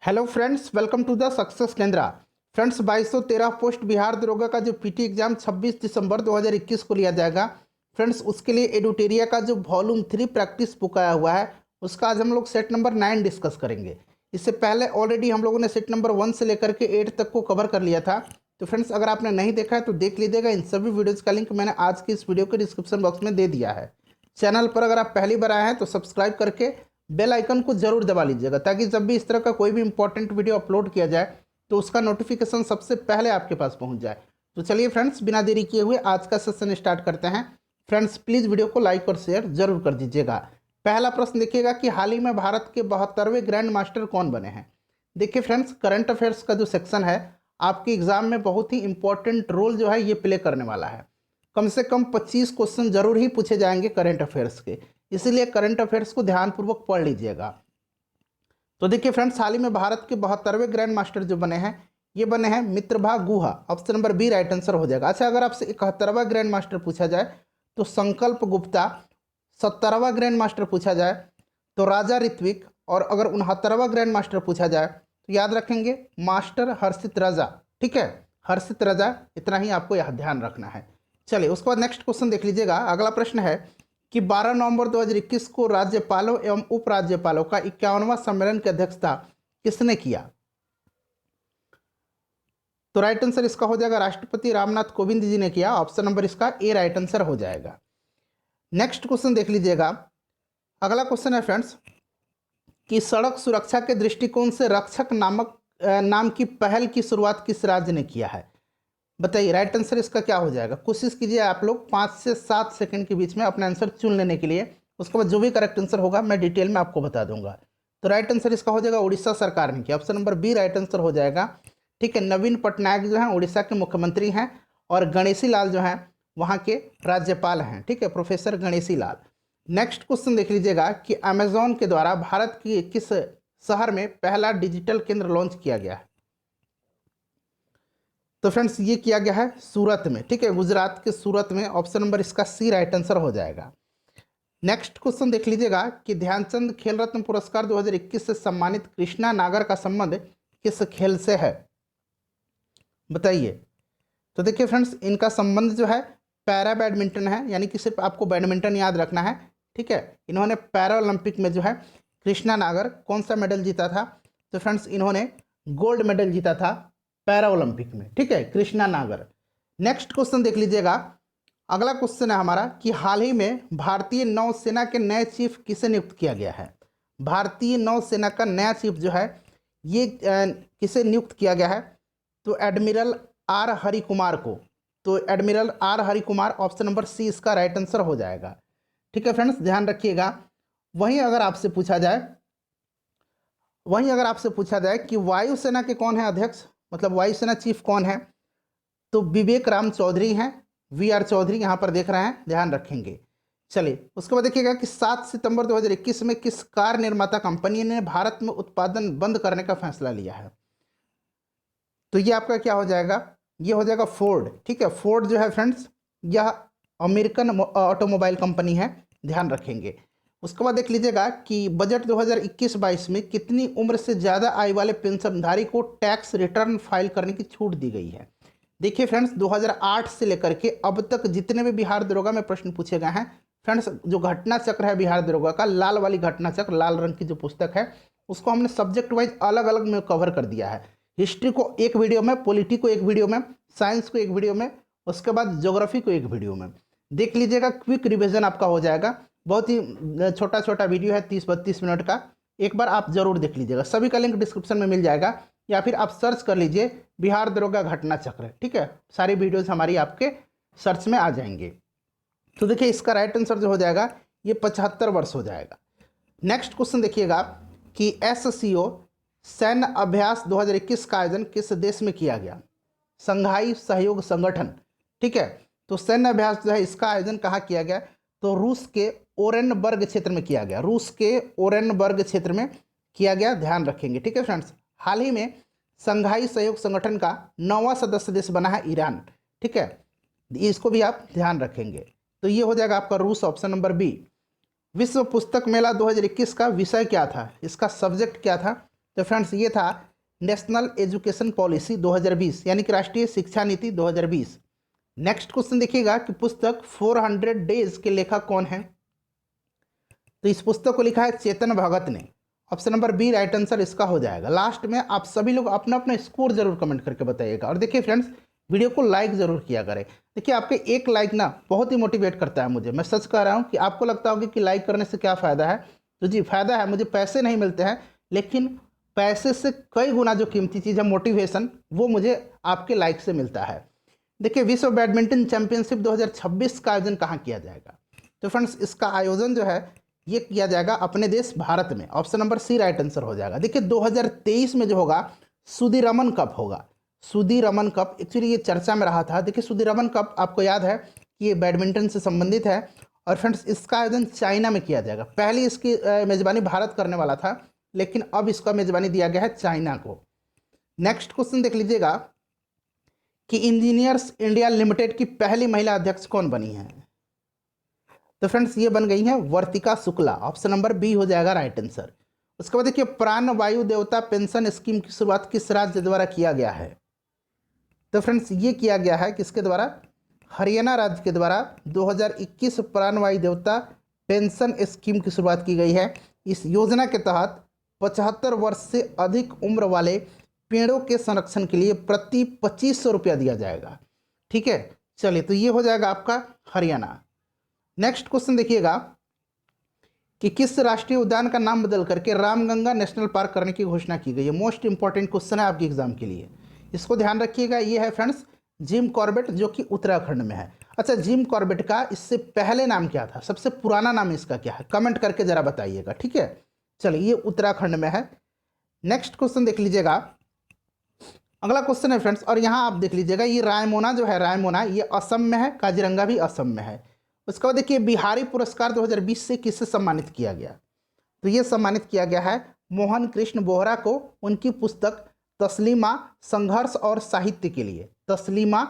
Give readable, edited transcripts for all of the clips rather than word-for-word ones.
Hello friends, welcome to the success Kendra. Friends, 2213 post Bihar दरोगा का जो पीटी एग्जाम 26 दिसंबर 2021 को लिया जाएगा। फ्रेंड्स, उसके लिए एडुटेरिया का जो वॉल्यूम 3 प्रैक्टिस बुक आया हुआ है उसका आज हम लोग सेट नंबर 9 डिस्कस करेंगे। इससे पहले ऑलरेडी हम लोगों ने सेट नंबर 1 से लेकर के 8 तक को कवर कर लिया था। तो फ्रेंड्स, अगर आपने नहीं देखा है तो देख लीजिएगा। इन सभी वीडियोज़ का लिंक मैंने आज की इस वीडियो के डिस्क्रिप्शन बॉक्स में दे दिया है। चैनल पर अगर आप पहली बार आए हैं तो सब्सक्राइब करके बेल आइकन को जरूर दबा लीजिएगा, ताकि जब भी इस तरह का कोई भी इंपॉर्टेंट वीडियो अपलोड किया जाए तो उसका नोटिफिकेशन सबसे पहले आपके पास पहुंच जाए। तो चलिए फ्रेंड्स, बिना देरी किए हुए आज का सेशन स्टार्ट करते हैं। फ्रेंड्स, प्लीज़ वीडियो को लाइक और शेयर जरूर कर दीजिएगा। पहला प्रश्न देखिएगा कि हाल ही में भारत के 72वें ग्रैंड मास्टर कौन बने हैं। देखिए फ्रेंड्स, करंट अफेयर्स का जो सेक्शन है आपके एग्जाम में बहुत ही इंपॉर्टेंट रोल जो है ये प्ले करने वाला है। कम से कम 25 क्वेश्चन जरूर ही पूछे जाएंगे करंट अफेयर्स के, इसीलिए करंट अफेयर्स को ध्यानपूर्वक पढ़ लीजिएगा। तो देखिए फ्रेंड्स, हाल ही में भारत के 72वें ग्रैंड मास्टर जो बने हैं ये बने हैं Mitrabha Guha. Option number B right answer हो जाएगा। अच्छा, अगर आपसे 71वां ग्रैंड मास्टर पूछा जाए तो संकल्प गुप्ता, 70वां ग्रैंड मास्टर पूछा जाए तो राजा ऋत्विक, और अगर 69वां ग्रैंड मास्टर पूछा जाए तो याद रखेंगे मास्टर हर्षित राजा। ठीक है, हर्षित राजा, इतना ही आपको यह ध्यान रखना है। चलिए उसके बाद नेक्स्ट क्वेश्चन देख लीजिएगा। अगला प्रश्न है कि 12 नवंबर 2021 को राज्यपालों एवं उपराज्यपालों का 51वां सम्मेलन की अध्यक्षता किसने किया। तो राइट आंसर इसका हो जाएगा राष्ट्रपति रामनाथ कोविंद जी ने किया। ऑप्शन नंबर इसका ए राइट आंसर हो जाएगा। नेक्स्ट क्वेश्चन देख लीजिएगा। अगला क्वेश्चन है फ्रेंड्स कि सड़क सुरक्षा के दृष्टिकोण से रक्षक नामक नाम की पहल की शुरुआत किस राज्य ने किया है। बताइए, राइट आंसर इसका क्या हो जाएगा। कोशिश कीजिए आप लोग 5 से 7 सेकंड के बीच में अपना आंसर चुन लेने के लिए। उसके बाद जो भी करेक्ट आंसर होगा मैं डिटेल में आपको बता दूंगा। तो राइट आंसर इसका हो जाएगा उड़ीसा सरकार ने किया। Option number B right answer हो जाएगा। ठीक है, नवीन पटनायक जो हैं उड़ीसा के मुख्यमंत्री हैं और गणेशी लाल जो हैं वहाँ के राज्यपाल हैं। ठीक है, professor Ganeshi Lal. Next question देख लीजिएगा कि अमेजॉन के द्वारा भारत की किस शहर में पहला डिजिटल केंद्र लॉन्च किया गया है। तो फ्रेंड्स, ये किया गया है सूरत में। ठीक है, गुजरात के सूरत में। ऑप्शन नंबर इसका सी राइट आंसर हो जाएगा। नेक्स्ट क्वेश्चन देख लीजिएगा कि ध्यानचंद खेल रत्न पुरस्कार 2021 से सम्मानित कृष्णा नागर का संबंध किस खेल से है। बताइए। तो देखिए फ्रेंड्स, इनका संबंध जो है पैरा बैडमिंटन है, यानी कि सिर्फ आपको बैडमिंटन याद रखना है। ठीक है, इन्होंने पैरा ओलंपिक में जो है कृष्णा नागर कौन सा मेडल जीता था। तो फ्रेंड्स, इन्होंने गोल्ड मेडल जीता था पैरा ओलंपिक में। ठीक है, कृष्णा नागर। नेक्स्ट क्वेश्चन देख लीजिएगा। अगला क्वेश्चन है हमारा कि हाल ही में भारतीय नौसेना के नए चीफ किसे नियुक्त किया गया है। भारतीय नौसेना का नया चीफ जो है ये किसे नियुक्त किया गया है। तो एडमिरल आर हरि कुमार को। तो admiral R Hari Kumar, option number C इसका राइट आंसर हो जाएगा। ठीक है फ्रेंड्स, ध्यान रखिएगा। वहीं अगर आपसे पूछा जाए कि वायुसेना के कौन है अध्यक्ष, मतलब वायुसेना चीफ कौन है, तो विवेक राम चौधरी हैं। वी आर चौधरी यहाँ पर देख रहे हैं, ध्यान रखेंगे। चलिए उसके बाद देखिएगा कि 7 सितंबर 2021 में किस कार निर्माता कंपनी ने भारत में उत्पादन बंद करने का फैसला लिया है। तो ये आपका क्या हो जाएगा, ये हो जाएगा फोर्ड। ठीक है, फोर्ड जो है फ्रेंड्स यह अमेरिकन ऑटोमोबाइल कंपनी है, ध्यान रखेंगे। उसके बाद देख लीजिएगा कि बजट 2021-22 में कितनी उम्र से ज़्यादा आयु वाले पेंशनधारी को टैक्स रिटर्न फाइल करने की छूट दी गई है। देखिए फ्रेंड्स, 2008 से लेकर के अब तक जितने भी बिहार दरोगा में प्रश्न पूछे गए हैं फ्रेंड्स, जो घटना चक्र है बिहार दरोगा का, लाल वाली घटना चक्र, लाल रंग की जो पुस्तक है उसको हमने सब्जेक्ट वाइज अलग अलग में कवर कर दिया है। हिस्ट्री को एक वीडियो में, पॉलिटी को एक वीडियो में, साइंस को एक वीडियो में, उसके बाद ज्योग्राफी को एक वीडियो में। देख लीजिएगा, क्विक रिविजन आपका हो जाएगा। बहुत ही छोटा छोटा वीडियो है, 30-32 मिनट का। एक बार आप जरूर देख लीजिएगा। सभी का लिंक डिस्क्रिप्शन में मिल जाएगा, या फिर आप सर्च कर लीजिए बिहार दरोगा घटना चक्र। ठीक है, सारी वीडियोस हमारी आपके सर्च में आ जाएंगे। तो देखिए इसका राइट आंसर जो हो जाएगा ये 75 वर्ष हो जाएगा। नेक्स्ट क्वेश्चन देखिएगा कि SCO सैन्य अभ्यास 2021 का आयोजन किस देश में किया गया। संघाई सहयोग संगठन। ठीक है, तो सैन्य अभ्यास जो है इसका आयोजन कहाँ किया गया, तो रूस के ओरेनबर्ग क्षेत्र में किया गया। रूस के ओरेनबर्ग क्षेत्र में किया गया, ध्यान रखेंगे। ठीक है फ्रेंड्स, हाल ही में संघाई सहयोग संगठन का 9वां सदस्य देश बना है ईरान। ठीक है, इसको भी आप ध्यान रखेंगे। तो ये हो जाएगा आपका रूस, ऑप्शन नंबर बी। विश्व पुस्तक मेला 2021 का विषय क्या था, इसका सब्जेक्ट क्या था। तो फ्रेंड्स ये था नेशनल एजुकेशन पॉलिसी 2020 यानी कि राष्ट्रीय शिक्षा नीति 2020। नेक्स्ट क्वेश्चन देखिएगा कि पुस्तक 400 डेज के लेखक कौन है। तो इस पुस्तक को लिखा है चेतन भगत ने। Option number B right answer इसका हो जाएगा। लास्ट में आप सभी लोग अपना अपना स्कोर जरूर कमेंट करके बताइएगा। और देखिए फ्रेंड्स, वीडियो को लाइक जरूर किया करें। देखिए आपके एक लाइक ना बहुत ही मोटिवेट करता है मुझे। मैं सच कह रहा हूँ कि आपको लगता होगा कि लाइक करने से क्या फ़ायदा है। तो जी फ़ायदा है, मुझे पैसे नहीं मिलते हैं, लेकिन पैसे से कई गुना जो कीमती चीज़ है मोटिवेशन, वो मुझे आपके लाइक से मिलता है। देखिए विश्व बैडमिंटन चैंपियनशिप 2026 का आयोजन कहाँ किया जाएगा। तो फ्रेंड्स इसका आयोजन जो है ये किया जाएगा अपने देश भारत में। Option number C right answer हो जाएगा। देखिए 2023 में जो होगा सुदीरमन कप होगा। सुदीरमन कप एक्चुअली ये चर्चा में रहा था। देखिए सुदीरमन कप आपको याद है कि ये बैडमिंटन से संबंधित है और फ्रेंड्स इसका आयोजन चाइना में किया जाएगा। पहले इसकी मेज़बानी भारत करने वाला था, लेकिन अब इसका मेज़बानी दिया गया है चाइना को। नेक्स्ट क्वेश्चन देख लीजिएगा कि इंजीनियर्स इंडिया लिमिटेड की पहली महिला अध्यक्ष कौन बनी है। तो फ्रेंड्स ये बन गई हैं वर्तिका शुक्ला। ऑप्शन नंबर बी हो जाएगा राइट आंसर। उसके बाद देखिए प्राण वायु देवता पेंशन स्कीम की शुरुआत किस राज्य द्वारा किया गया है। तो फ्रेंड्स ये किया गया है किसके द्वारा, हरियाणा राज्य के द्वारा 2021 प्राण वायु देवता पेंशन स्कीम की शुरुआत की गई है। इस योजना के तहत 75 वर्ष से अधिक उम्र वाले पेड़ों के संरक्षण के लिए प्रति 2500 रुपया दिया जाएगा। ठीक है, चलिए तो ये हो जाएगा आपका हरियाणा। नेक्स्ट क्वेश्चन देखिएगा कि किस राष्ट्रीय उद्यान का नाम बदल करके रामगंगा नेशनल पार्क करने की घोषणा की गई है। मोस्ट इंपॉर्टेंट क्वेश्चन है आपके एग्जाम के लिए, इसको ध्यान रखिएगा। ये है फ्रेंड्स जिम कॉर्बेट, जो कि उत्तराखंड में है। अच्छा, जिम कॉर्बेट का इससे पहले नाम क्या था, सबसे पुराना नाम इसका क्या है, कमेंट करके जरा बताइएगा। ठीक है, चलिए ये उत्तराखंड में है। नेक्स्ट क्वेश्चन देख लीजिएगा, अगला क्वेश्चन है फ्रेंड्स, और यहाँ आप देख लीजिएगा ये रायमोना जो है, रायमोना ये असम में है, काजीरंगा भी असम में है। उसके बाद देखिए बिहारी पुरस्कार 2020 से किससे सम्मानित किया गया। तो ये सम्मानित किया गया है मोहन कृष्ण बोहरा को, उनकी पुस्तक तस्लीमा संघर्ष और साहित्य के लिए। तस्लीमा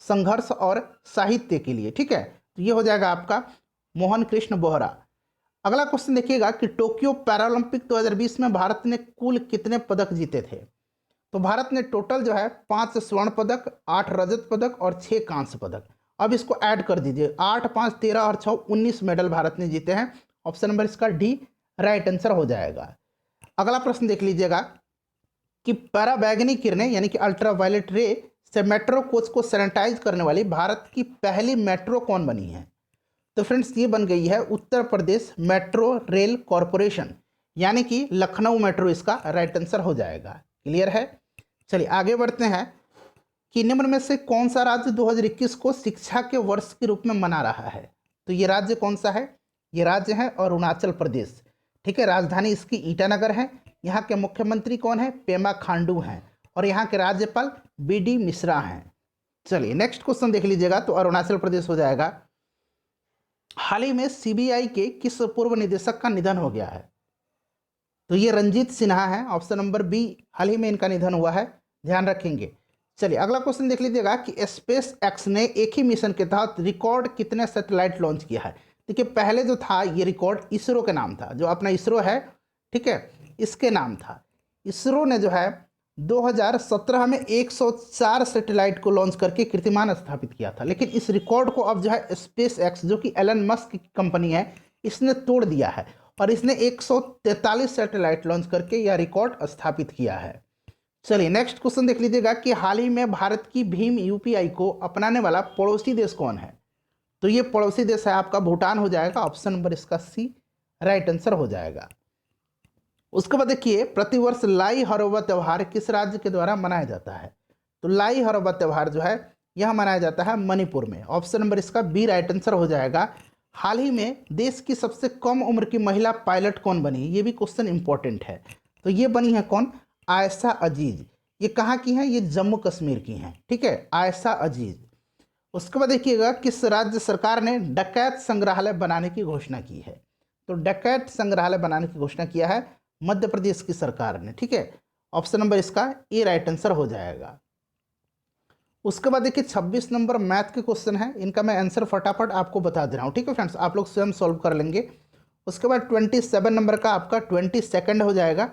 संघर्ष और साहित्य के लिए। ठीक है, तो ये हो जाएगा आपका मोहन कृष्ण बोहरा। अगला क्वेश्चन देखिएगा कि टोक्यो पैरालंपिक 2020 में भारत ने कुल कितने पदक जीते थे। तो भारत ने टोटल जो है 5 स्वर्ण पदक, 8 रजत पदक और 6 कांस्य पदक। अब इसको ऐड कर दीजिए, 8, 5, 13 और 6 19 मेडल भारत ने जीते हैं। ऑप्शन नंबर इसका डी राइट आंसर हो जाएगा। अगला प्रश्न देख लीजिएगा कि पराबैंगनी किरणें यानी कि अल्ट्रावायलेट रे से मेट्रो कोच को सैनिटाइज करने वाली भारत की पहली मेट्रो कौन बनी है। तो फ्रेंड्स ये बन गई है Uttar Pradesh metro rail corporation, यानी कि लखनऊ मेट्रो इसका राइट आंसर हो जाएगा। क्लियर है, चलिए आगे बढ़ते हैं कि निम्न में से कौन सा राज्य 2021 को शिक्षा के वर्ष के रूप में मना रहा है। तो ये राज्य कौन सा है, ये राज्य है अरुणाचल प्रदेश। ठीक है, राजधानी इसकी ईटानगर है। यहाँ के मुख्यमंत्री कौन है, पेमा खांडू हैं, और यहाँ के राज्यपाल BD मिश्रा हैं। चलिए नेक्स्ट क्वेश्चन देख लीजिएगा, तो अरुणाचल प्रदेश हो जाएगा। हाल ही में CBI के किस पूर्व निदेशक का निधन हो गया है। तो ये रंजीत सिन्हा है। ऑप्शन नंबर बी हाल ही में इनका निधन हुआ है, ध्यान रखेंगे। चलिए अगला क्वेश्चन देख लीजिएगा कि स्पेस एक्स ने एक ही मिशन के तहत रिकॉर्ड कितने सैटेलाइट लॉन्च किया है। देखिए पहले जो था ये रिकॉर्ड इसरो के नाम था, जो अपना इसरो है, ठीक है, इसके नाम था। इसरो ने जो है 2017 में 104 सैटेलाइट को लॉन्च करके कीर्तिमान स्थापित किया था, लेकिन इस रिकॉर्ड को अब जो है स्पेस एक्स, जो कि एलन मस्क की कंपनी है, इसने तोड़ दिया है और इसने 143 सैटेलाइट लॉन्च करके यह रिकॉर्ड स्थापित किया है। चलिए नेक्स्ट क्वेश्चन देख लीजिएगा कि हाल ही में भारत की भीम UPI को अपनाने वाला पड़ोसी देश कौन है। तो ये पड़ोसी देश है आपका भूटान हो जाएगा। ऑप्शन नंबर इसका सी राइट आंसर हो जाएगा। उसके बाद देखिए प्रतिवर्ष लाई हरोबा त्यौहार किस राज्य के द्वारा मनाया जाता है। तो लाई हरोबा त्यौहार जो है यह मनाया जाता है मणिपुर में। ऑप्शन नंबर इसका बी राइट आंसर हो जाएगा। हाल ही में देश की सबसे कम उम्र की महिला पायलट कौन बनी, ये भी क्वेश्चन इंपॉर्टेंट है। तो ये बनी है कौन, आयशा अजीज। ये कहाँ की हैं, ये जम्मू कश्मीर की हैं। ठीक है, आयशा अजीज। उसके बाद देखिएगा किस राज्य सरकार ने डकैत संग्रहालय बनाने की घोषणा की है। तो डकैत संग्रहालय बनाने की घोषणा किया है मध्य प्रदेश की सरकार ने। ठीक है, ऑप्शन नंबर इसका ए राइट आंसर हो जाएगा। उसके बाद देखिए 26 नंबर मैथ के क्वेश्चन है, इनका मैं आंसर फटाफट आपको बता दे रहा हूँ। ठीक है फ्रेंड्स, आप लोग स्वयं सॉल्व कर लेंगे। उसके बाद 27 नंबर का आपका 22 हो जाएगा।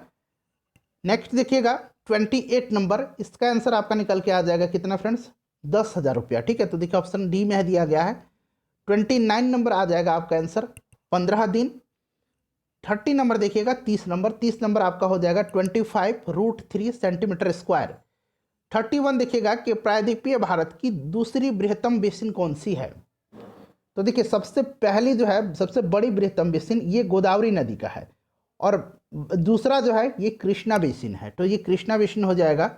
नेक्स्ट देखिएगा 28 नंबर, इसका आंसर आपका निकल के आ जाएगा कितना फ्रेंड्स, 10,000 रुपया। ठीक है, तो देखिए ऑप्शन डी में दिया गया है। 29 नंबर आ जाएगा आपका आंसर 15 दिन। 30 नंबर देखिएगा, 30 नंबर आपका हो जाएगा 25√3 सेंटीमीटर स्क्वायर। 31 देखिएगा कि प्रायद्वीपीय भारत की दूसरी बृहत्तम बेसिन कौन सी है। तो देखिए सबसे पहली जो है, सबसे बड़ी बृहत्तम बेसिन ये गोदावरी नदी का है, और दूसरा जो है ये कृष्णा बेसिन है। तो ये कृष्णा बेसिन हो जाएगा।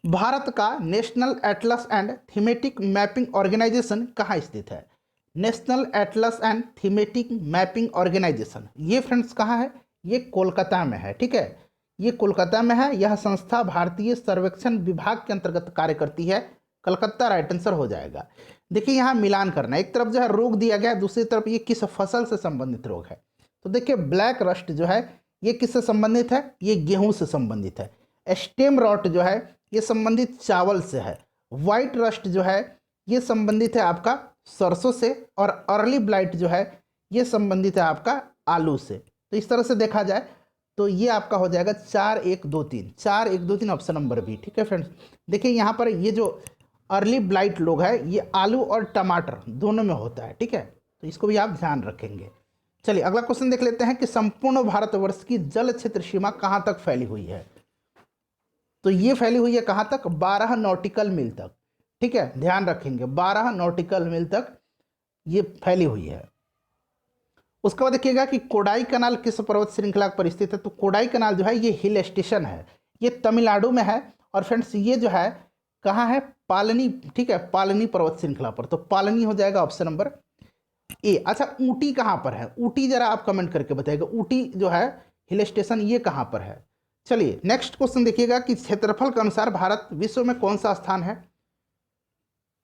भारत का national atlas and thematic mapping organization कहाँ स्थित है। National atlas and thematic mapping organization ये फ्रेंड्स कहाँ है, ये कोलकाता में है। ठीक है, ये कोलकाता में है। यह संस्था भारतीय सर्वेक्षण विभाग के अंतर्गत कार्य करती है। कलकत्ता राइट आंसर हो जाएगा। देखिए यहाँ मिलान करना, एक तरफ जो है रोग दिया गया है, दूसरी तरफ ये किस फसल से संबंधित रोग है। तो देखिए ब्लैक रस्ट जो है ये किससे संबंधित है, ये गेहूं से संबंधित है। स्टेम रॉट जो है ये संबंधित चावल से है। वाइट रस्ट जो है ये संबंधित है आपका सरसों से, और अर्ली ब्लाइट जो है ये संबंधित है आपका आलू से। तो इस तरह से देखा जाए तो ये आपका हो जाएगा 4-1-2-3 ऑप्शन नंबर बी। ठीक है फ्रेंड्स, देखिए यहाँ पर ये जो अर्ली ब्लाइट लोग है ये आलू और टमाटर दोनों में होता है। ठीक है, तो इसको भी आप ध्यान रखेंगे। चलिए अगला क्वेश्चन देख लेते हैं कि संपूर्ण भारतवर्ष की जल क्षेत्र सीमा कहाँ तक फैली हुई है। तो ये फैली हुई है कहाँ तक, 12 नॉटिकल मील तक। ठीक है, ध्यान रखेंगे 12 नॉटिकल मील तक ये फैली हुई है। उसके बाद देखिएगा कि कोडाई कनाल किस पर्वत श्रृंखला पर स्थित है। तो कोडाई कनाल जो है ये हिल स्टेशन है, ये तमिलनाडु में है। और फ्रेंड्स ये जो है कहाँ है, पालनी। ठीक है, पालनी पर्वत श्रृंखला पर। तो पालनी हो जाएगा ऑप्शन नंबर ए। अच्छा ऊटी कहाँ पर है, ऊटी जरा आप कमेंट करके बताइएगा, ऊटी जो है हिल स्टेशन ये कहाँ पर है। चलिए नेक्स्ट क्वेश्चन देखिएगा कि क्षेत्रफल के अनुसार भारत विश्व में कौन सा स्थान है।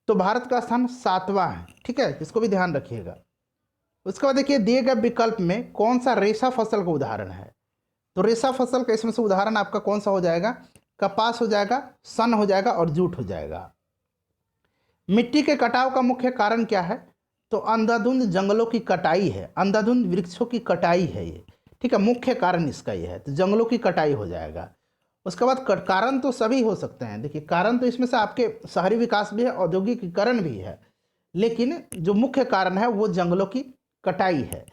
तो भारत का स्थान 7वां है। ठीक है, इसको भी ध्यान रखिएगा। उसके बाद देखिए दिए गए विकल्प में कौन सा रेशा फसल का उदाहरण है। तो रेशा फसल का इसमें से उदाहरण आपका कौन सा हो जाएगा, कपास हो जाएगा, सन हो जाएगा और जूट हो जाएगा। मिट्टी के कटाव का मुख्य कारण क्या है। तो अंधाधुंध जंगलों की कटाई है, अंधाधुंध वृक्षों की कटाई है ये। ठीक है, मुख्य कारण इसका ये है, तो जंगलों की कटाई हो जाएगा। उसके बाद कारण तो सभी हो सकते हैं। देखिए कारण तो इसमें से आपके शहरी विकास भी है, औद्योगिकीकरण भी है, लेकिन जो मुख्य कारण है वो जंगलों की कटाई है।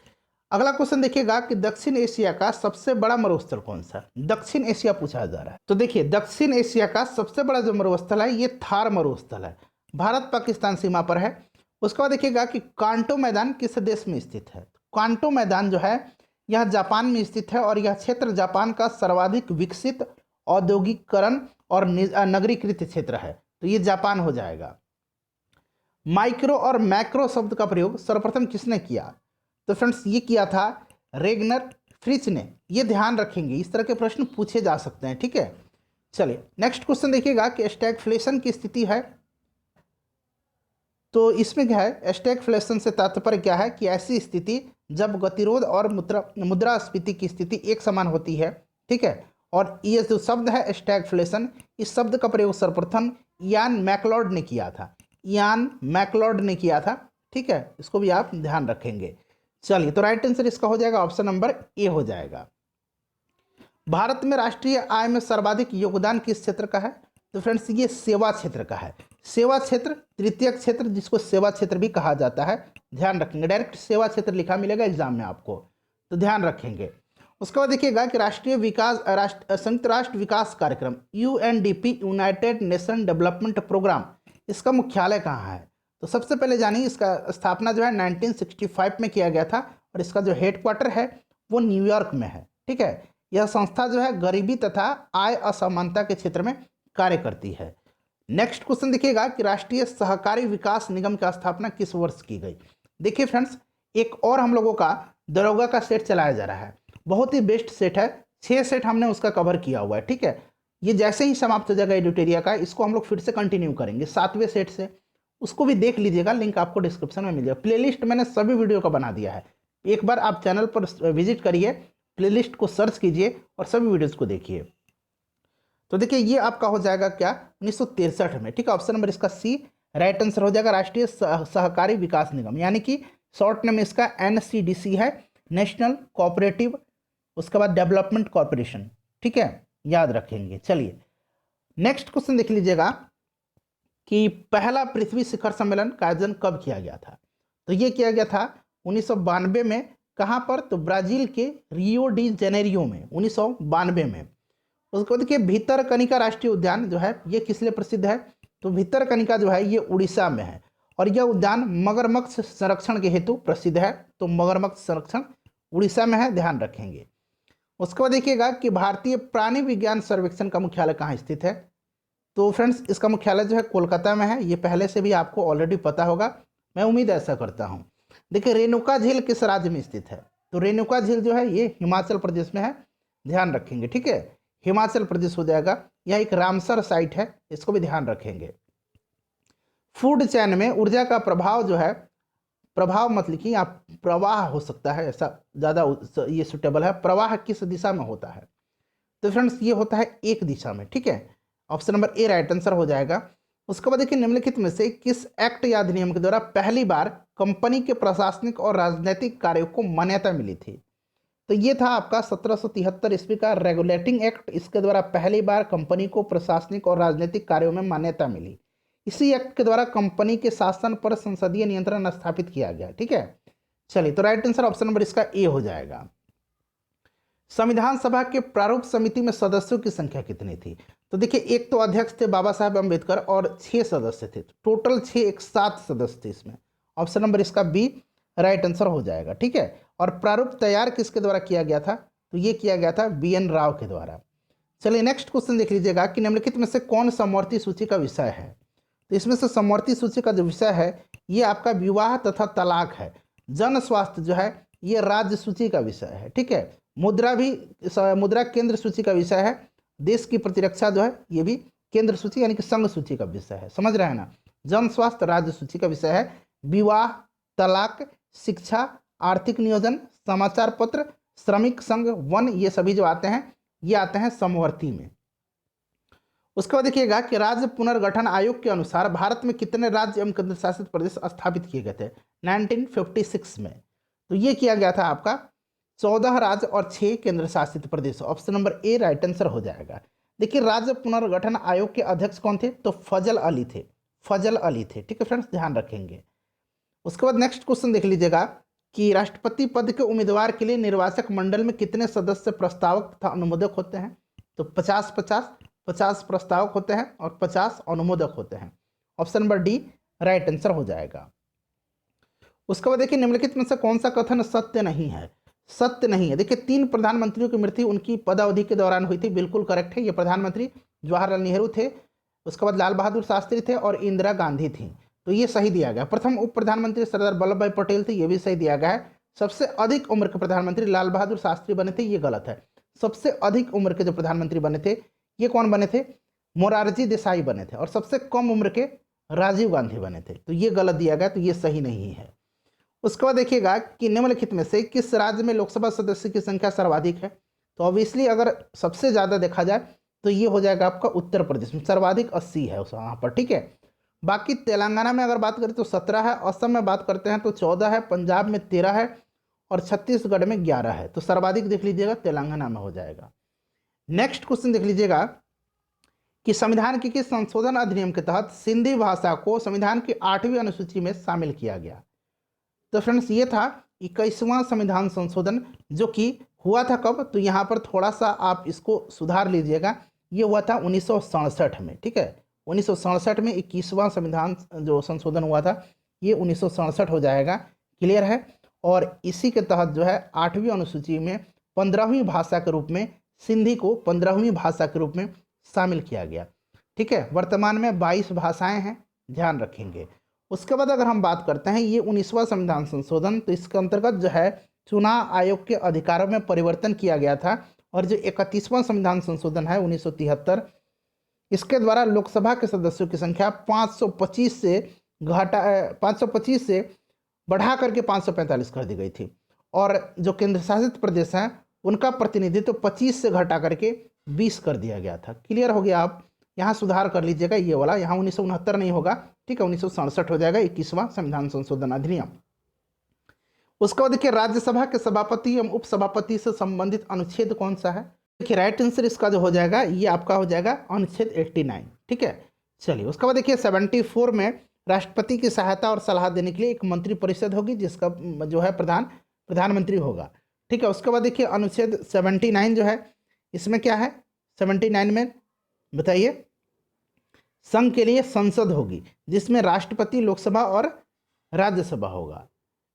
अगला क्वेश्चन देखिएगा कि दक्षिण एशिया का सबसे बड़ा मरुस्थल कौन सा। दक्षिण एशिया पूछा जा रहा है। तो देखिए दक्षिण एशिया का सबसे बड़ा जो मरुस्थल है ये थार मरुस्थल है, भारत पाकिस्तान सीमा पर है। उसके बाद देखिएगा कि कांटो मैदान किस देश में स्थित है। कांटो मैदान जो है यह जापान में स्थित है, और यह क्षेत्र जापान का सर्वाधिक विकसित औद्योगिकरण और नगरीकृत क्षेत्र है। तो ये जापान हो जाएगा। माइक्रो और मैक्रो शब्द का प्रयोग सर्वप्रथम किसने किया। तो फ्रेंड्स ये किया था रेगनर फ्रिच ने। ये ध्यान रखेंगे, इस तरह के प्रश्न पूछे जा सकते हैं। ठीक है, चलिए नेक्स्ट क्वेश्चन देखिएगा कि स्टैगफ्लेशन की स्थिति है। तो इसमें क्या है, स्टैगफ्लेशन से तात्पर्य क्या है कि ऐसी स्थिति जब गतिरोध और मुद्रास्फीति की स्थिति एक समान होती है। ठीक है, और ये जो शब्द है स्टैगफ्लेशन, इस शब्द का प्रयोग सर्वप्रथम इयान मैकलॉड ने किया था। इयान मैकलॉड ने किया था। ठीक है, इसको भी आप ध्यान रखेंगे। चलिए तो राइट आंसर इसका हो जाएगा ऑप्शन नंबर ए हो जाएगा। भारत में राष्ट्रीय आय में सर्वाधिक योगदान किस क्षेत्र का है। तो फ्रेंड्स ये सेवा क्षेत्र का है। सेवा क्षेत्र, तृतीय क्षेत्र, जिसको सेवा क्षेत्र भी कहा जाता है, ध्यान रखेंगे। डायरेक्ट सेवा क्षेत्र लिखा मिलेगा एग्जाम में आपको, तो ध्यान रखेंगे। उसके बाद देखिएगा कि संयुक्त राष्ट्र विकास कार्यक्रम UNDP United Nation development programme, इसका मुख्यालय कहाँ है। तो सबसे पहले जानिए इसका स्थापना जो है 1965 में किया गया था, और इसका जो हेडक्वार्टर है वो न्यूयॉर्क में है। ठीक है, यह संस्था जो है गरीबी तथा आय असमानता के क्षेत्र में कार्य करती है। नेक्स्ट क्वेश्चन देखिएगा कि राष्ट्रीय सहकारी विकास निगम की स्थापना किस वर्ष की गई। देखिए फ्रेंड्स एक और हम लोगों का दरोगा का सेट चलाया जा रहा है, बहुत ही बेस्ट सेट है। 6 सेट हमने उसका कवर किया हुआ है। ठीक है, ये जैसे ही समाप्त हो जाएगा एडिटोरिया का, इसको हम लोग फिर से कंटिन्यू करेंगे 7वें सेट से। उसको भी देख लीजिएगा, लिंक आपको डिस्क्रिप्शन में मिल जाएगा। प्लेलिस्ट मैंने सभी वीडियो का बना दिया है, एक बार आप चैनल पर विजिट करिए, प्लेलिस्ट को सर्च कीजिए और सभी वीडियोस को देखिए। तो देखिए ये आपका हो जाएगा क्या, 1963 में। ठीक है, ऑप्शन नंबर इसका सी राइट आंसर हो जाएगा। राष्ट्रीय सहकारी विकास निगम, यानी कि शॉर्ट नेम इसका NCDC है, नेशनल कोऑपरेटिव, उसके बाद डेवलपमेंट कॉर्पोरेशन। ठीक ठीक है, याद रखेंगे। चलिए नेक्स्ट क्वेश्चन देख लीजिएगा कि पहला पृथ्वी शिखर सम्मेलन का आयोजन कब किया गया था। तो ये किया गया था 1992 में। कहाँ पर? तो ब्राजील के रियो डी जेनेरियो में 1992 में। उसके बाद देखिए भितरकनिका राष्ट्रीय उद्यान जो है ये किस लिए प्रसिद्ध है? तो भितरकनिका जो है ये उड़ीसा में है और यह उद्यान मगरमच्छ संरक्षण के हेतु प्रसिद्ध है। तो मगरमच्छ संरक्षण उड़ीसा में है, ध्यान रखेंगे। उसके बाद देखिएगा कि भारतीय प्राणी विज्ञान सर्वेक्षण का मुख्यालय कहाँ स्थित है। तो फ्रेंड्स इसका मुख्यालय जो है कोलकाता में है। ये पहले से भी आपको ऑलरेडी पता होगा, मैं उम्मीद ऐसा करता हूँ। देखिए रेणुका झील किस राज्य में स्थित है? तो रेणुका झील जो है ये हिमाचल प्रदेश में है, ध्यान रखेंगे। ठीक है, हिमाचल प्रदेश हो जाएगा। यह एक रामसर साइट है, इसको भी ध्यान रखेंगे। फूड चेन में ऊर्जा का प्रभाव जो है, प्रभाव मत लिखिए, आप प्रवाह हो सकता है, ऐसा ज़्यादा ये सुटेबल है। प्रवाह किस दिशा में होता है? तो फ्रेंड्स ये होता है एक दिशा में। ठीक है, option number A right answer हो जाएगा। उसके बाद देखिए निम्नलिखित में से किस एक्ट या अधिनियम के द्वारा पहली बार कंपनी के प्रशासनिक और राजनीतिक कार्यों को मान्यता मिली थी? तो ये था आपका 1773 ईस्वी का रेगुलेटिंग एक्ट। इसके द्वारा पहली बार कंपनी को प्रशासनिक और राजनीतिक कार्यों में मान्यता मिली। इसी एक्ट के द्वारा कंपनी के शासन पर संसदीय नियंत्रण स्थापित किया गया। ठीक है, चलिए तो राइट आंसर ऑप्शन नंबर इसका ए हो जाएगा। संविधान सभा के प्रारूप समिति में सदस्यों की संख्या कितनी थी? तो देखिए एक तो अध्यक्ष थे बाबा साहेब अम्बेडकर और 6 सदस्य थे, टोटल 6 एक 7 सदस्य थे इसमें। ऑप्शन नंबर इसका बी राइट आंसर हो जाएगा। ठीक है, और प्रारूप तैयार किसके द्वारा किया गया था? तो ये किया गया था BN राव के द्वारा। चलिए नेक्स्ट क्वेश्चन देख लीजिएगा कि निम्नलिखित में से कौन समवर्ती सूची का विषय है? तो इसमें से समवर्ती सूची का जो विषय है ये आपका विवाह तथा तलाक है। जन स्वास्थ्य जो है ये राज्य सूची का विषय है। ठीक है, मुद्रा भी मुद्रा केंद्र सूची का विषय है। देश की प्रतिरक्षा जो है ये भी केंद्र सूची यानी कि संघ सूची का विषय है, समझ रहे हैं ना। जन स्वास्थ्य राज्य सूची का विषय है। विवाह, तलाक, शिक्षा, आर्थिक नियोजन, समाचार पत्र, श्रमिक संघ, वन, ये सभी जो आते हैं ये आते हैं समवर्ती में। उसके बाद देखिएगा कि राज्य पुनर्गठन आयोग के अनुसार भारत में कितने राज्य एवं केंद्र शासित प्रदेश स्थापित किए गए थे 1956 में? तो ये किया गया था आपका 14 राज्य और 6 केंद्र शासित प्रदेश। Option number A right answer हो जाएगा। देखिए राज्य पुनर्गठन आयोग के अध्यक्ष कौन थे? तो फजल अली थे, फजल अली थे। ठीक है फ्रेंड्स, ध्यान रखेंगे। उसके बाद नेक्स्ट क्वेश्चन देख लीजिएगा कि राष्ट्रपति पद के उम्मीदवार के लिए निर्वाचक मंडल में कितने सदस्य प्रस्तावक तथा अनुमोदक होते हैं? तो 50 प्रस्तावक होते हैं और 50 अनुमोदक होते हैं। Option number D right answer हो जाएगा। उसके बाद देखिए निम्नलिखित में से कौन सा कथन सत्य नहीं है? सत्य नहीं है। देखिए 3 प्रधानमंत्रियों की मृत्यु उनकी पदावधि के दौरान हुई थी, बिल्कुल करेक्ट है। ये प्रधानमंत्री जवाहरलाल नेहरू थे, उसके बाद लाल बहादुर शास्त्री थे और इंदिरा गांधी थी, तो ये सही दिया गया। प्रथम उप प्रधानमंत्री सरदार वल्लभ भाई पटेल थे, ये भी सही दिया गया है। सबसे अधिक उम्र के प्रधानमंत्री लाल बहादुर शास्त्री बने थे, ये गलत है। सबसे अधिक उम्र के जो प्रधानमंत्री बने थे ये कौन बने थे? मोरारजी देसाई बने थे। और सबसे कम उम्र के राजीव गांधी बने थे, तो ये गलत दिया गया, तो ये सही नहीं है। उसके बाद देखिएगा कि निम्नलिखित में से किस राज्य में लोकसभा सदस्य की संख्या सर्वाधिक है? तो ऑब्वियसली अगर सबसे ज़्यादा देखा जाए तो ये हो जाएगा आपका उत्तर प्रदेश में, सर्वाधिक 80 है उस वहाँ पर। ठीक है, बाकी तेलंगाना में अगर बात करें तो 17 है, असम में बात करते हैं तो 14 है, पंजाब में 13 है और छत्तीसगढ़ में 11 है। तो सर्वाधिक देख लीजिएगा तेलंगाना में हो जाएगा। नेक्स्ट क्वेश्चन देख लीजिएगा कि संविधान के किस संशोधन अधिनियम के तहत सिंधी भाषा को संविधान की 8वीं अनुसूची में शामिल किया गया? तो फ्रेंड्स ये था 21वां संविधान संशोधन, जो कि हुआ था कब? तो यहाँ पर थोड़ा सा आप इसको सुधार लीजिएगा। ये हुआ था 1967 में। ठीक है, 1967 में 21वां संविधान जो संशोधन हुआ था ये 1967 हो जाएगा, क्लियर है। और इसी के तहत जो है 8वीं अनुसूची में 15वीं भाषा के रूप में सिंधी को 15वीं भाषा के रूप में शामिल किया गया। ठीक है, वर्तमान में 22 भाषाएं हैं, ध्यान रखेंगे। उसके बाद अगर हम बात करते हैं ये 19वां संविधान संशोधन, तो इसके अंतर्गत जो है चुनाव आयोग के अधिकारों में परिवर्तन किया गया था। और जो 31वां संविधान संशोधन है 1973, इसके द्वारा लोकसभा के सदस्यों की संख्या 525 से बढ़ा करके 545 कर दी गई थी। और जो केंद्र शासित प्रदेश हैं उनका प्रतिनिधित्व 25 से घटा करके 20 कर दिया गया था। क्लियर हो गया? आप यहाँ सुधार कर लीजिएगा, ये वाला यहाँ 1969 नहीं होगा, ठीक है, 1967 हो जाएगा 21वां संविधान संशोधन अधिनियम। उसके बाद देखिए राज्यसभा के सभापति एवं उपसभापति से संबंधित अनुच्छेद कौन सा है? देखिए राइट आंसर इसका जो हो जाएगा ये आपका हो जाएगा अनुच्छेद 89। ठीक है, चलिए उसके बाद देखिए 74 में राष्ट्रपति की सहायता और सलाह देने के लिए एक मंत्री परिषद होगी जिसका जो है प्रधानमंत्री होगा। ठीक है, उसके बाद देखिए अनुच्छेद 79 जो है इसमें क्या है, 79 में बताइए, संघ के लिए संसद होगी जिसमें राष्ट्रपति, लोकसभा और राज्यसभा होगा।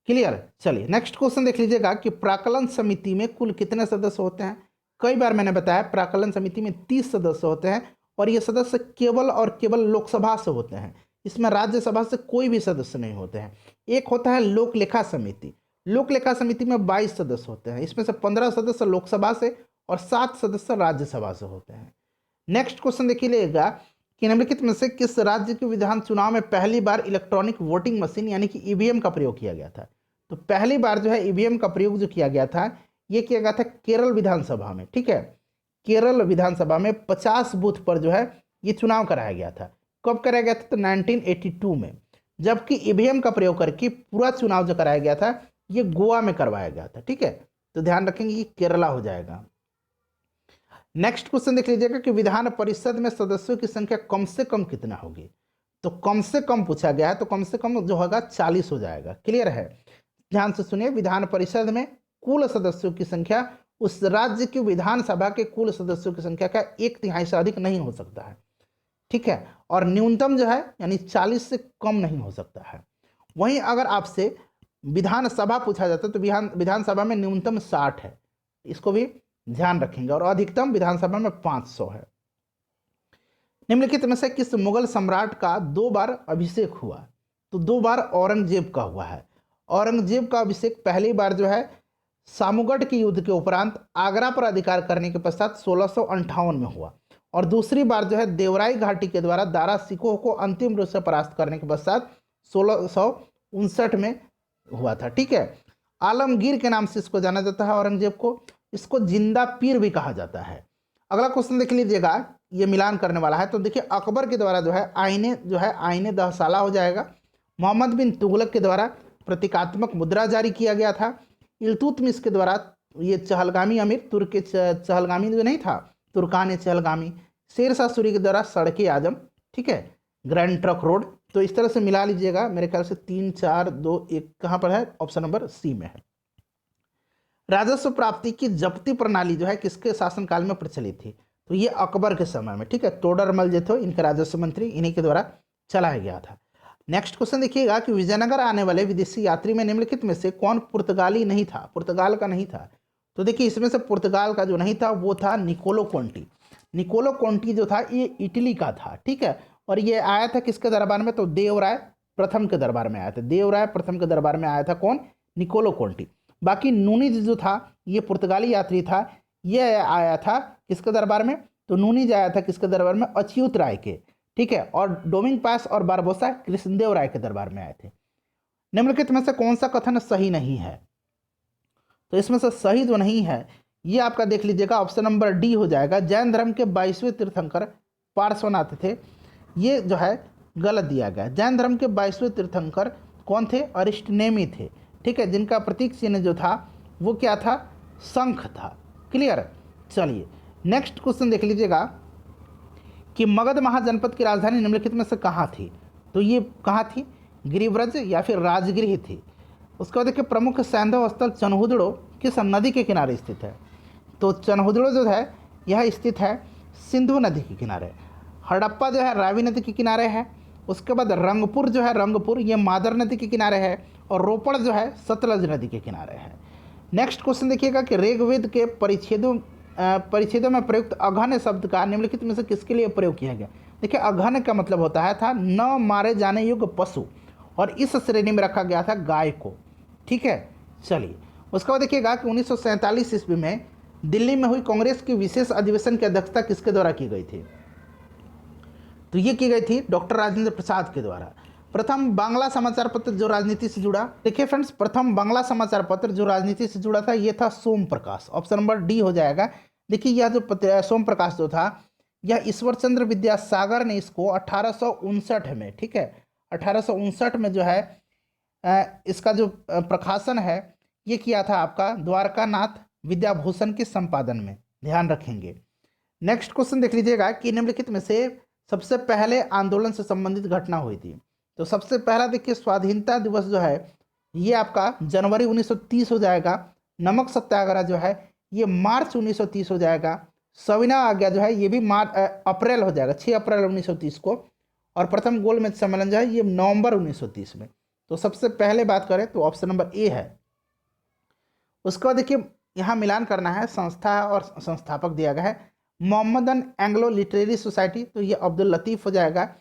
क्लियर। चलिए नेक्स्ट क्वेश्चन देख लीजिएगा कि प्राक्कलन समिति में कुल कितने सदस्य होते हैं। कई बार मैंने बताया प्राक्कलन समिति में 30 सदस्य होते हैं और ये सदस्य केवल और केवल लोकसभा से होते हैं, इसमें राज्यसभा से कोई भी सदस्य नहीं होते हैं। एक होता है लोक लेखा समिति, लोक लेखा समिति में 22 सदस्य होते हैं, इसमें से 15 सदस्य लोकसभा से और 7 सदस्य राज्यसभा से होते हैं। नेक्स्ट क्वेश्चन देखिएगा कि निम्नलिखित में से किस राज्य के विधान चुनाव में पहली बार इलेक्ट्रॉनिक वोटिंग मशीन यानी कि ईवीएम का प्रयोग किया गया था। तो पहली बार जो है ईवीएम का प्रयोग जो किया गया था ये किया गया था केरल विधानसभा में। ठीक है, केरल विधानसभा में 50 बूथ पर जो है ये चुनाव कराया गया था। कब कराया गया था, तो 1982 में। जबकि ईवीएम का प्रयोग करके पूरा चुनाव जो कराया गया था ये गोवा में करवाया गया था। ठीक है, तो ध्यान रखेंगे ये केरला हो जाएगा। नेक्स्ट क्वेश्चन देख लीजिएगा कि विधान परिषद में सदस्यों की संख्या कम से कम कितना होगी। तो कम से कम पूछा गया है तो कम से कम जो होगा 40 हो जाएगा। क्लियर है, ध्यान से सुनिए, विधान परिषद में कुल सदस्यों की संख्या उस राज्य की विधानसभा के कुल सदस्यों की संख्या का 1/3 से अधिक नहीं हो सकता है। ठीक है, और न्यूनतम जो है यानी 40 से कम नहीं हो सकता है। वहीं अगर आपसे विधानसभा पूछा जाता है तो विधानसभा में न्यूनतम 60 है, इसको भी ध्यान रखेंगे, और अधिकतम विधानसभा में 500 है। निम्नलिखित में से किस मुगल सम्राट का 2 बार अभिषेक हुआ। तो 2 बार औरंगजेब का हुआ है। औरंगजेब का अभिषेक पहली बार जो है सामूगढ़ के युद्ध के उपरांत आगरा पर अधिकार करने के पश्चात 1658 में हुआ, और दूसरी बार जो है देवराई घाटी के द्वारा दारा सिकोह को अंतिम रूप से परास्त करने के पश्चात 1659 में हुआ था। ठीक है, आलमगीर के नाम से इसको जाना जाता है औरंगजेब को, इसको जिंदा पीर भी कहा जाता है। अगला क्वेश्चन देख लीजिएगा, ये मिलान करने वाला है। तो देखिए अकबर के द्वारा जो है आईने दहसाला हो जाएगा। मोहम्मद बिन तुगलक के द्वारा प्रतीकात्मक मुद्रा जारी किया गया था। इल्तुतमिश के द्वारा ये चहलगामी अमीर तुर्क चहलगामी जो नहीं था, तुर्कान चहलगामी। शेर शाह सूरी के द्वारा सड़के आजम। ठीक है, ग्रैंड ट्रक रोड। तो इस तरह से मिला लीजिएगा, मेरे ख्याल से 3 4 2 1 कहाँ पर है, ऑप्शन नंबर सी में है। राजस्व प्राप्ति की जब्ती प्रणाली जो है किसके शासनकाल में प्रचलित थी। तो ये अकबर के समय में। ठीक है, तोडरमल जो थे इनके राजस्व मंत्री, इन्हीं के द्वारा चलाया गया था। नेक्स्ट क्वेश्चन देखिएगा कि विजयनगर आने वाले विदेशी यात्री में निम्नलिखित में से कौन पुर्तगाली नहीं था, पुर्तगाल का नहीं था। तो देखिए इसमें से पुर्तगाल का जो नहीं था वो था निकोलो कोंटी। निकोलो कोंटी जो था ये इटली का था। ठीक है, और ये आया था किसके दरबार में, तो देवराय प्रथम के दरबार में आया था। देवराय प्रथम के दरबार में आया था कौन, निकोलो कोंटी। बाकी नूनिज जो था ये पुर्तगाली यात्री था, ये आया था किसके दरबार में, तो नूनिज आया था किसके दरबार में, अच्युत राय के। ठीक है, और डोमिंग पास और बारबोसा कृष्णदेव राय के दरबार में आए थे। निम्नलिखित में से कौन सा कथन सही नहीं है। तो इसमें से सही जो नहीं है ये आपका देख लीजिएगा, ऑप्शन नंबर डी हो जाएगा। जैन धर्म के 22वें तीर्थंकर पार्श्वनाथ थे, ये जो है गलत दिया गया। जैन धर्म के 22वें तीर्थंकर कौन थे, अरिष्टनेमी थे। ठीक है, जिनका प्रतीक चिन्ह जो था वो क्या था, शंख था। क्लियर। चलिए नेक्स्ट क्वेश्चन देख लीजिएगा कि मगध महाजनपद की राजधानी निम्नलिखित में से कहाँ थी। तो ये कहाँ थी, गिरिव्रज या फिर राजगृह थी। उसके बाद देखिए प्रमुख सैंधव स्थल चनहुदड़ो किस नदी के किनारे स्थित है। तो चनहुदड़ो जो है यह स्थित है सिंधु नदी के किनारे। हड़प्पा जो है रावी नदी के किनारे है। उसके बाद रंगपुर जो है, रंगपुर ये मादर नदी के किनारे है, और रोपड़ जो है सतलज नदी के किनारे है। नेक्स्ट क्वेश्चन देखिएगा कि ऋग्वेद के परिच्छेदों में प्रयुक्त अघन शब्द का निम्नलिखित में से किसके लिए प्रयोग किया गया। देखिए अघन का मतलब होता है था न मारे जाने योग्य पशु, और इस श्रेणी में रखा गया था गाय को। ठीक है, चलिए उसके बाद देखिएगा कि 1947 ईस्वी में दिल्ली में हुई कांग्रेस की विशेष अधिवेशन की अध्यक्षता किसके द्वारा की गई थी। तो ये की गई थी डॉक्टर राजेंद्र प्रसाद के द्वारा। प्रथम बांग्ला समाचार पत्र जो राजनीति से जुड़ा, देखिए फ्रेंड्स प्रथम बांग्ला समाचार पत्र जो राजनीति से जुड़ा था ये था सोम प्रकाश, ऑप्शन नंबर डी हो जाएगा। देखिए यह जो सोम प्रकाश जो था यह ईश्वर चंद्र विद्यासागर ने इसको 1859 में, ठीक है 1859 में जो है इसका जो प्रकाशन है ये किया था आपका द्वारकानाथ विद्याभूषण के संपादन में। ध्यान रखेंगे। नेक्स्ट क्वेश्चन देख लीजिएगा कि निम्नलिखित में से सबसे पहले आंदोलन से संबंधित घटना हुई थी। तो सबसे पहला देखिए स्वाधीनता दिवस जो है ये आपका जनवरी 1930 हो जाएगा। नमक सत्याग्रह जो है ये मार्च 1930 हो जाएगा। सविनय आज्ञा जो है ये भी अप्रैल हो जाएगा, 6 अप्रैल 1930 को। और प्रथम गोलमेज सम्मेलन जो है ये नवंबर 1930 में। तो सबसे पहले बात करें तो ऑप्शन नंबर ए है। उसके बाद देखिए यहाँ मिलान करना है, संस्था और संस्थापक दिया गया है मोहम्मदन एंग्लो लिटरेरी सोसाइटी, तो ये अब्दुल लतीफ़ हो जाएगा।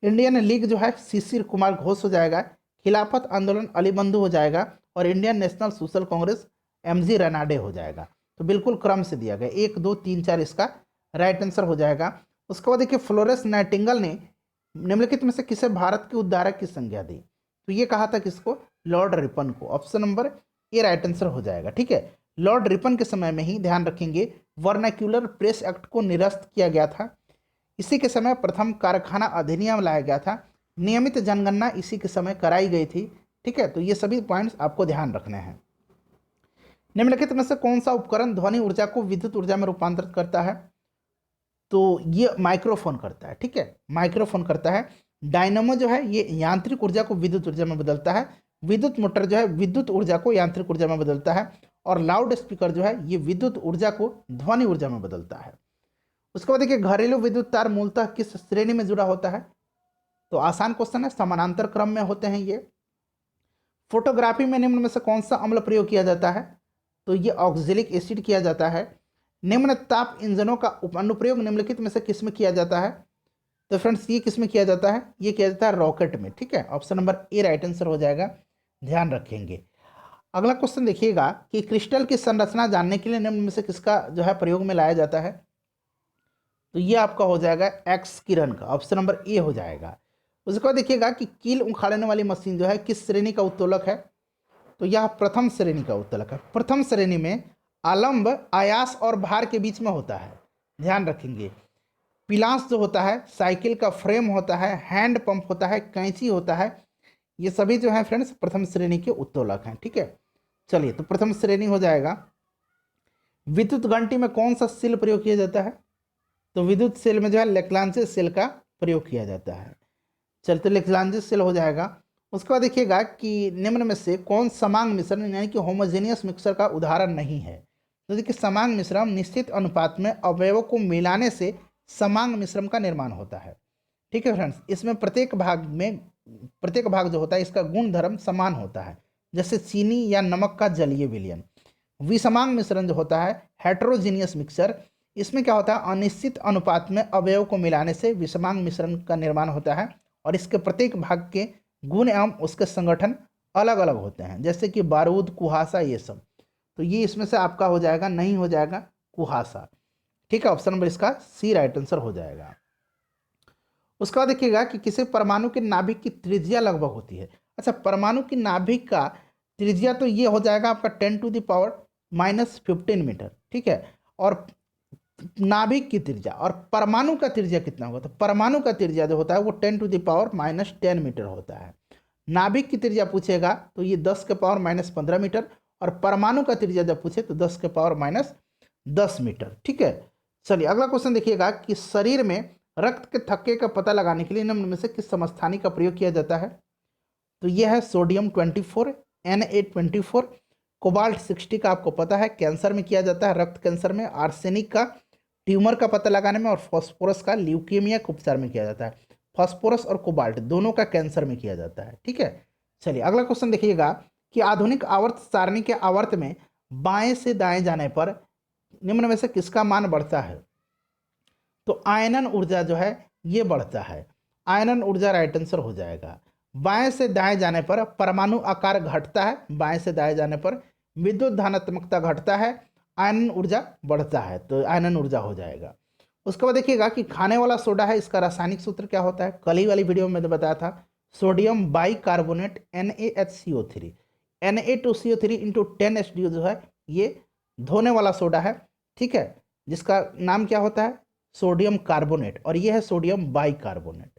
इंडियन लीग जो है शिशिर कुमार घोष हो जाएगा। खिलाफत आंदोलन अली बंधु हो जाएगा। और Indian national social Congress MG Ranade हो जाएगा। तो बिल्कुल क्रम से दिया गया 1 2 3 4 इसका राइट आंसर हो जाएगा। उसके बाद देखिए फ्लोरेंस नाइटिंगेल ने निम्नलिखित में से किसे भारत के उद्धारक की संज्ञा दी। तो ये कहा था किसको, लॉर्ड रिपन को। Option number A right answer हो जाएगा। ठीक है, लॉर्ड रिपन के समय में ही ध्यान रखेंगे वर्नाक्यूलर प्रेस एक्ट को निरस्त किया गया था। इसी के समय प्रथम कारखाना अधिनियम लाया गया था। नियमित जनगणना इसी के समय कराई गई थी। ठीक है, तो ये सभी पॉइंट्स आपको ध्यान रखने हैं। निम्नलिखित में से कौन सा उपकरण ध्वनि ऊर्जा को विद्युत ऊर्जा में रूपांतरित करता है। तो ये माइक्रोफोन करता है। ठीक है, माइक्रोफोन करता है। डायनामो जो है ये यांत्रिक ऊर्जा को विद्युत ऊर्जा में बदलता है। विद्युत मोटर जो है विद्युत ऊर्जा को यांत्रिक ऊर्जा में बदलता है। और लाउड स्पीकर जो है ये विद्युत ऊर्जा को ध्वनि ऊर्जा में बदलता है। उसके बाद देखिए घरेलू विद्युत तार मूलतः किस श्रेणी में जुड़ा होता है। तो आसान क्वेश्चन है, समानांतर क्रम में होते हैं ये। फोटोग्राफी में निम्न में से कौन सा अम्ल प्रयोग किया जाता है। तो ये ऑक्जेलिक एसिड किया जाता है। निम्न ताप इंजनों का अनुप्रयोग निम्नलिखित में से किस में किया जाता है। तो फ्रेंड्स ये किस में किया जाता है, ये किया जाता है रॉकेट में। ठीक है, option number A right answer हो जाएगा, ध्यान रखेंगे। अगला क्वेश्चन देखिएगा कि क्रिस्टल की संरचना जानने के लिए निम्न में से किसका जो है प्रयोग में लाया जाता है। तो ये आपका हो जाएगा एक्स किरण का, ऑप्शन नंबर ए हो जाएगा। उसके बाद देखिएगा कि कील उखाड़ने वाली मशीन जो है किस श्रेणी का उत्तोलक है। तो यह प्रथम श्रेणी का उत्तोलक है। प्रथम श्रेणी में आलंब आयास और भार के बीच में होता है, ध्यान रखेंगे। पिलांस जो होता है, साइकिल का फ्रेम होता है, हैंड पंप होता है, कैंची होता है, ये सभी जो है फ्रेंड्स प्रथम श्रेणी के उत्तोलक हैं। ठीक है, चलिए तो प्रथम श्रेणी हो जाएगा। विद्युत घंटी में कौन सा सेल प्रयोग किया जाता है। तो विद्युत सेल में जो है लेक्लांजे सेल का प्रयोग किया जाता है। चलते लेक्लांजे सेल हो जाएगा। उसके बाद देखिएगा कि निम्न में से कौन समांग मिश्रण यानी कि होमोजेनियस मिक्सर का उदाहरण नहीं है। तो देखिए समांग मिश्रण निश्चित अनुपात में अवयवों को मिलाने से समांग मिश्रण का निर्माण होता है। ठीक है फ्रेंड्स, इसमें प्रत्येक भाग जो होता है इसका गुण धर्म समान होता है, जैसे चीनी या नमक का जलीय विलयन। विषमांग मिश्रण जो होता है हेट्रोजीनियस मिक्सर, इसमें क्या होता है अनिश्चित अनुपात में अवयव को मिलाने से विषमांग मिश्रण का निर्माण होता है। और इसके प्रत्येक भाग के गुण एवं उसके संगठन अलग अलग होते हैं, जैसे कि बारूद, कुहासा, ये सब। तो ये इसमें से आपका हो जाएगा, नहीं हो जाएगा कुहासा। ठीक है, ऑप्शन नंबर इसका सी राइट आंसर हो जाएगा। उसके बाद देखिएगा कि किसी परमाणु के नाभिक की त्रिज्या लगभग होती है। अच्छा, परमाणु की नाभिक का त्रिज्या तो ये हो जाएगा आपका 10⁻⁻15 मीटर। ठीक है, और नाभिक की त्रिज्या और परमाणु का त्रिज्या कितना होगा। तो परमाणु का त्रिज्या जो होता है वो 10⁻⁻10 मीटर होता है। नाभिक की त्रिज्या पूछेगा तो ये 10⁻⁻15 मीटर, और परमाणु का त्रिज्या जब पूछे तो 10⁻⁻10 मीटर। ठीक है, चलिए अगला क्वेश्चन देखिएगा कि शरीर में रक्त के थक्के का पता लगाने के लिए निम्न में से किस समस्थानी का प्रयोग किया जाता है। तो यह है सोडियम 24, Na24, कोबाल्ट 60 का आपको पता है कैंसर में किया जाता है, रक्त कैंसर में। आर्सेनिक का ट्यूमर का पता लगाने में, और फॉस्फोरस का ल्यूकेमिया के उपचार में किया जाता है। फॉस्फोरस और कोबाल्ट दोनों का कैंसर में किया जाता है। ठीक है, चलिए अगला क्वेश्चन देखिएगा कि आधुनिक आवर्त सारणी के आवर्त में बाएं से दाएं जाने पर निम्न में से किसका मान बढ़ता है। तो आयनन ऊर्जा जो है ये बढ़ता है, आयनन ऊर्जा राइट आंसर हो जाएगा। बाएं से दाएं जाने पर परमाणु आकार घटता है, बाएं से दाएं जाने पर विद्युत धनात्मकता घटता है, आयनन ऊर्जा बढ़ता है, तो आयनन ऊर्जा हो जाएगा। उसके बाद देखिएगा कि खाने वाला सोडा है, इसका रासायनिक सूत्र क्या होता है। कल ही वाली वीडियो में मैंने बताया था, sodium bicarbonate NaHCO3, Na2CO3 into 10H2 जो है ये धोने वाला सोडा है। ठीक है, जिसका नाम क्या होता है सोडियम कार्बोनेट, और ये है सोडियम बाइकार्बोनेट।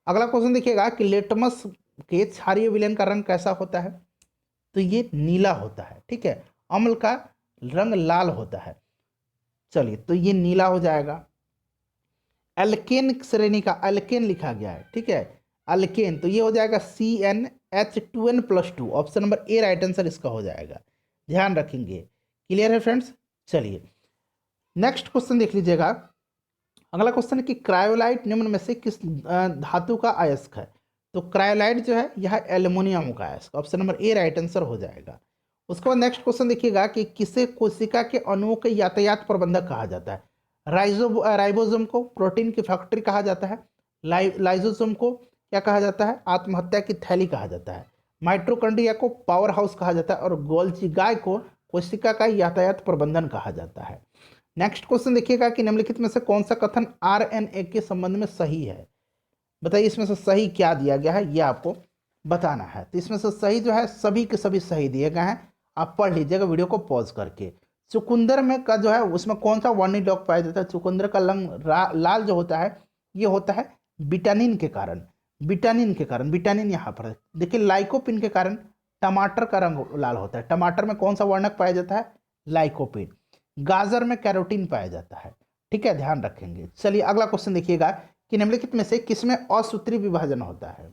अगला क्वेश्चन देखिएगा कि लेटमस के क्षारीय विलयन का रंग कैसा होता है। तो ये नीला होता है। ठीक है, अम्ल का रंग लाल होता है। चलिए तो ये नीला हो जाएगा। एल्केन श्रेणी का एल्केन लिखा गया है, ठीक है, अल्केन, तो ये हो जाएगा CnH2n+2। Option number A right answer इसका हो जाएगा, ध्यान रखेंगे। क्लियर है फ्रेंड्स। चलिए नेक्स्ट क्वेश्चन देख लीजिएगा। अगला क्वेश्चन है कि क्रायोलाइट निम्न में से किस धातु का अयस्क है। तो क्रायोलाइट जो है यह एल्युमिनियम का अयस्क, option number A right answer हो जाएगा। उसके बाद नेक्स्ट क्वेश्चन देखिएगा कि किसे कोशिका के अणुओं के यातायात प्रबंधक कहा जाता है। राइबोसोम को प्रोटीन की फैक्ट्री कहा जाता है। लाइसोसोम को क्या कहा जाता है, आत्महत्या की थैली कहा जाता है। माइटोकॉन्ड्रिया को पावर हाउस कहा जाता है और गोल्जी गाय को कोशिका का यातायात प्रबंधन कहा जाता है। नेक्स्ट क्वेश्चन देखिएगा कि निम्नलिखित में से कौन सा कथन RNA के संबंध में सही है। बताइए इसमें से सही क्या दिया गया है, ये आपको बताना है। तो इसमें से सही जो है सभी के सभी सही दिए गए हैं, आप पढ़ लीजिएगा वीडियो को पॉज करके। चुकंदर में का जो है उसमें कौन सा वर्णित डॉग पाया जाता है। चुकंदर का रंग लाल जो होता है ये होता है विटामिन के कारण। विटामिन यहाँ पर देखिए, लाइकोपिन के कारण टमाटर का रंग लाल होता है। टमाटर में कौन सा वर्णक पाया जाता है, लाइकोपिन। गाजर में कैरोटीन पाया जाता है, ठीक है, ध्यान रखेंगे। चलिए अगला क्वेश्चन देखिएगा कि निम्नलिखित में से किसमें असूत्री विभाजन होता है।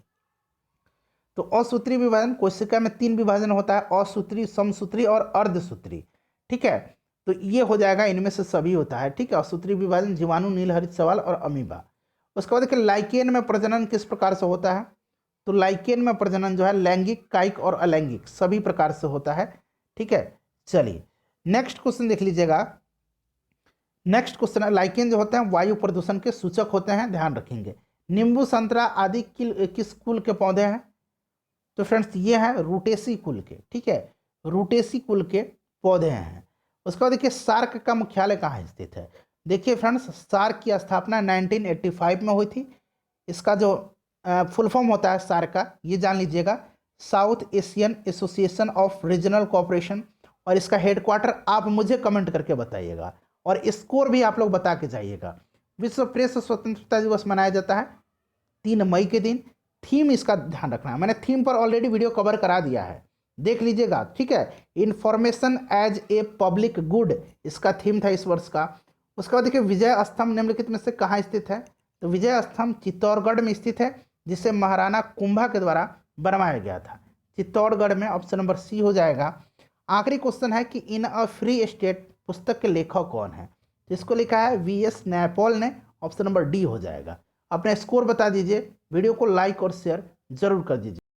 तो असूत्री विभाजन कोशिका में 3 विभाजन होता है, असूत्री, समसूत्री और अर्धसूत्री, ठीक है। तो ये हो जाएगा इनमें से सभी होता है, ठीक है। असूत्री विभाजन जीवाणु, नीलहरित शैवाल और अमीबा। उसके बाद देखिए लाइकेन में प्रजनन किस प्रकार से होता है। तो लाइकेन में प्रजनन जो है लैंगिक, कायिक और अलैंगिक सभी प्रकार से होता है, ठीक है। चलिए नेक्स्ट क्वेश्चन देख लीजिएगा। नेक्स्ट क्वेश्चन है लाइकेन जो होते हैं वायु प्रदूषण के सूचक होते हैं, ध्यान रखेंगे। नींबू, संतरा आदि किस कुल के पौधे हैं। तो फ्रेंड्स ये है रूटेसी कुल के, ठीक है, रूटेसी कुल के पौधे हैं। उसके बाद देखिए सार्क का मुख्यालय कहाँ स्थित है। देखिए फ्रेंड्स सार्क की स्थापना 1985 में हुई थी। इसका जो फुल फॉर्म होता है सार्क का, ये जान लीजिएगा, south Asian association of regional cooperation. और इसका हेडक्वार्टर आप मुझे कमेंट करके बताइएगा और स्कोर भी आप लोग बता के जाइएगा। विश्व प्रेस स्वतंत्रता दिवस मनाया जाता है 3 मई के दिन। थीम इसका ध्यान रखना है, मैंने थीम पर ऑलरेडी वीडियो कवर करा दिया है, देख लीजिएगा, ठीक है। Information as a public good इसका थीम था इस वर्ष का। उसके बाद देखिए विजय स्तंभ निम्नलिखित में से कहाँ स्थित है। तो विजय स्तंभ चित्तौड़गढ़ में स्थित है, जिसे महाराणा कुंभा के द्वारा बनवाया गया था। चित्तौड़गढ़ में, ऑप्शन नंबर सी हो जाएगा। आखिरी क्वेश्चन है कि इन अ फ्री स्टेट पुस्तक के लेखक कौन है। जिसको लिखा है VS नैपॉल ने, ऑप्शन नंबर डी हो जाएगा। अपना स्कोर बता दीजिए, वीडियो को लाइक और शेयर जरूर कर दीजिए।